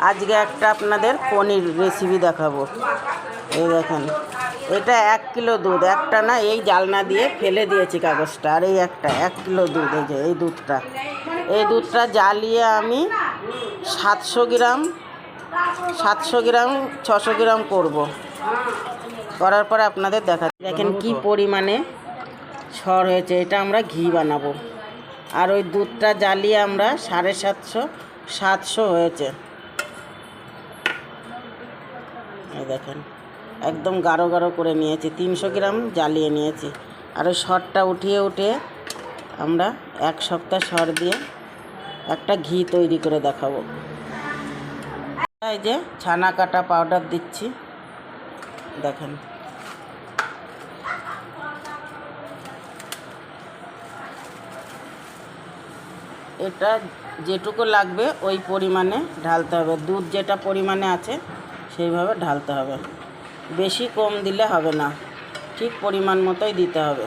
আজকে একটা আপনাদের পনির রেসিপি দেখাবো। এই দেখেন, এটা 1 কিলো দুধ, একটা না, এই জালনা দিয়ে ফেলে দিয়েছি কাগজটা। আর এই একটা 1 কিলো দুধ, এই যে এই দুধটা জ্বালিয়ে আমি 700 গ্রাম 600 গ্রাম করবো। করার পরে আপনাদের দেখেন কি পরিমাণে সর হয়েছে। এটা আমরা ঘি বানাবো। আর ওই দুধটা জ্বালিয়ে আমরা 750 হয়েছে। এই দেখেন একদম গাঢ় গাঢ় করে নিয়েছি, 300 গ্রাম জ্বালিয়ে নিয়েছি। আর ওই সরটা উঠিয়ে আমরা 1 সপ্তাহ সর দিয়ে একটা ঘি তৈরি করে দেখাবো। এই যে ছানা কাটা পাউডার দিচ্ছি, দেখেন। এটা যেটুকু লাগবে ওই পরিমাণে ঢালতে হবে। দুধ যেটা পরিমাণে আছে সেইভাবে ঢালতে হবে। বেশি কম দিলে হবে না, ঠিক পরিমাণ মতোই দিতে হবে।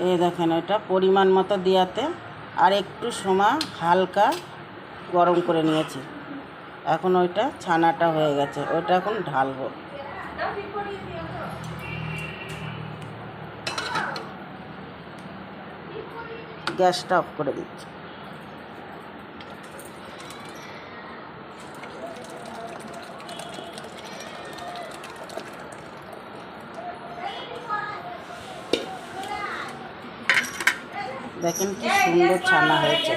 এই দেখেন এটা পরিমাণ মতো দিয়াতে আর একটু সময় হালকা গরম করে নিয়েছি। এখন ওইটা ছানাটা হয়ে গেছে, ওইটা এখন ঢালবো। গ্যাসটা অফ করে দিচ্ছি। দেখেন কি সুন্দর ছানা হয়েছে।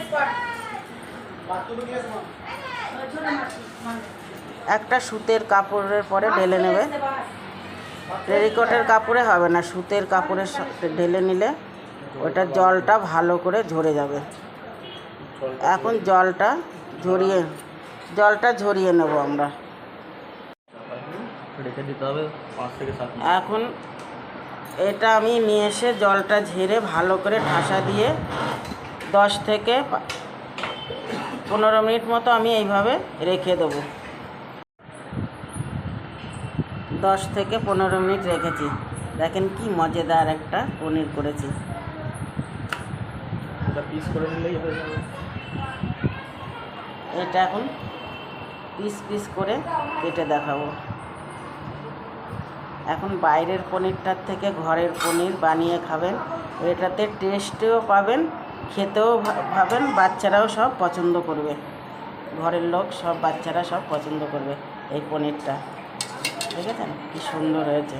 একটা সুতের কাপড়ের পরে ঢেলে নেবে। টেরিকটের কাপড়ে হবে না, সুতের কাপড়ে ঢেলে নিলে ওটা জলটা ভালো করে ঝরে যাবে। এখন জলটা ঝরিয়ে নেব আমরা। এখন এটা আমি নিয়ে এসে জলটা ঝেড়ে ভালো করে ঠাসা দিয়ে 10 থেকে 15 মিনিট মতো আমি এইভাবে রেখে দেবো। 10 থেকে 15 মিনিট রেখেছি। দেখেন কি মজাদার একটা পনির করেছি। পিস করে নিলেই হয়ে যাবে। এটা এখন পিস করে কেটে দেখাবো। এখন বাইরের পনিরটার থেকে ঘরের পনির বানিয়ে খাবেন, এটাতে টেস্টেও পাবেন, খেতেও পাবেন, বাচ্চারাও সব পছন্দ করবে। ঘরের লোক সব, বাচ্চারা সব পছন্দ করবে এই পনিরটা। দেখেছেন কি সুন্দর হয়েছে।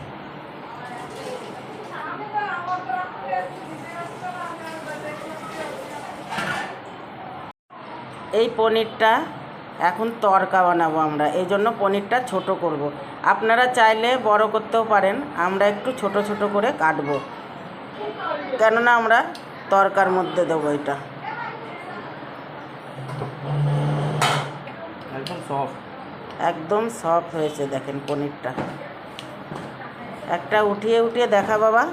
এই পনিরটা এখন তড়কা বানাবো আমরা, এই জন্য পনিরটা ছোট করব। আপনারা চাইলে বড় করতেও পারেন, আমরা একটু ছোট ছোট করে কাটবো, কেননা আমরা তড়কার মধ্যে দেবো। এটা একদম সফট হয়েছে। দেখেন পনিরটা একটা উঠিয়ে দেখা বাবা।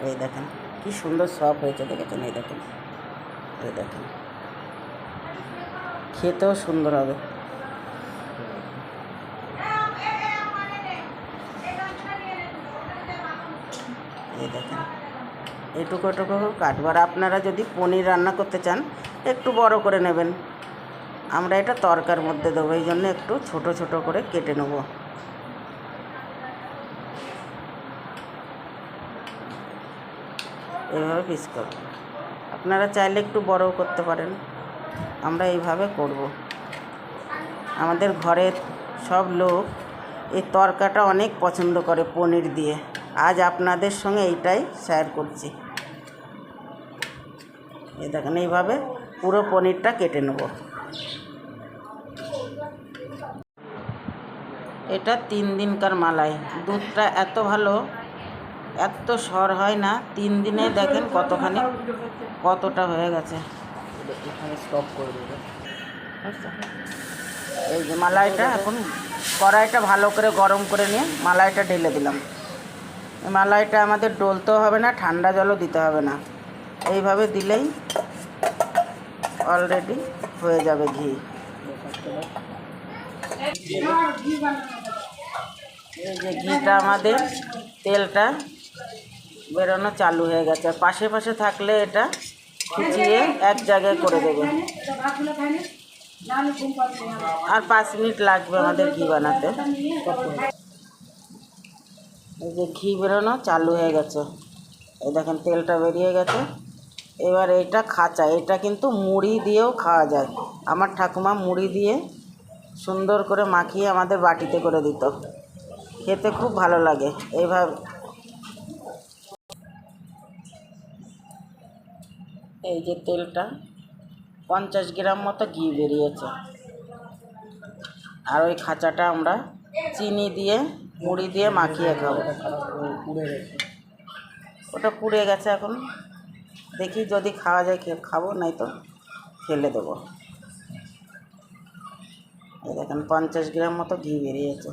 এই দেখেন কি সুন্দর সফট হয়েছে, দেখেছেন? এই দেখেন খেতেও সুন্দর হবে। এই দেখেন এটুকু কাটবার। আপনারা যদি পনির রান্না করতে চান একটু বড় করে নেবেন। আমরা এটা তড়কার মধ্যে দেবো, এই জন্য একটু ছোট ছোট করে কেটে নেব। এইভাবে পিস করব। আপনারা চাইলে একটু বড় করতে পারেন, আমরা এইভাবে করব। আমাদের ঘরের সব লোক এই তড়কাটা অনেক পছন্দ করে পনির দিয়ে। আজ আপনাদের সঙ্গে এইটাই শেয়ার করছি। এই দেখেন এইভাবে পুরো পনিরটা কেটে নেব। এটা 3 দিনকার মালাই। দুধটা এত ভালো, এত সর হয় না। 3 দিনে দেখেন কতটা হয়ে গেছে। স্টপ করে দেবে। এই যে মালাইটা, এখন কড়াইটা ভালো করে গরম করে নিয়ে মালাইটা ঢেলে দিলাম। এই মালাইটা আমাদের ডলতেও হবে না, ঠান্ডা জলও দিতে হবে না। এইভাবে দিলেই অলরেডি হয়ে যাবে ঘি। এই যে ঘিটা আমাদের তেলটা বেরোনো চালু হয়ে গেছে। পাশে পাশে থাকলে এটা খুঁচিয়ে এক জায়গায় করে দেবে। আর 5 মিনিট লাগবে আমাদের ঘি বানাতে। এই যে ঘি বেরোনো চালু হয়ে গেছে, এই দেখেন তেলটা বেরিয়ে গেছে। এবার এটা খাঁচা, এটা কিন্তু মুড়ি দিয়েও খাওয়া যায়। আমার ঠাকুমা মুড়ি দিয়ে সুন্দর করে মাখিয়ে আমাদের বাটিতে করে দিত, খেতে খুব ভালো লাগে এইভাবে। এই যে তেলটা 50 গ্রাম মতো ঘি বেরিয়েছে। আর ওই খাঁচাটা আমরা চিনি দিয়ে মুড়ি দিয়ে মাখিয়ে খাবো। ওটা পুড়ে গেছে, এখন দেখি যদি খাওয়া যায় খাবো, নাই তো ফেলে দেবো। এই দেখেন 50 গ্রাম মতো ঘি বেরিয়েছে।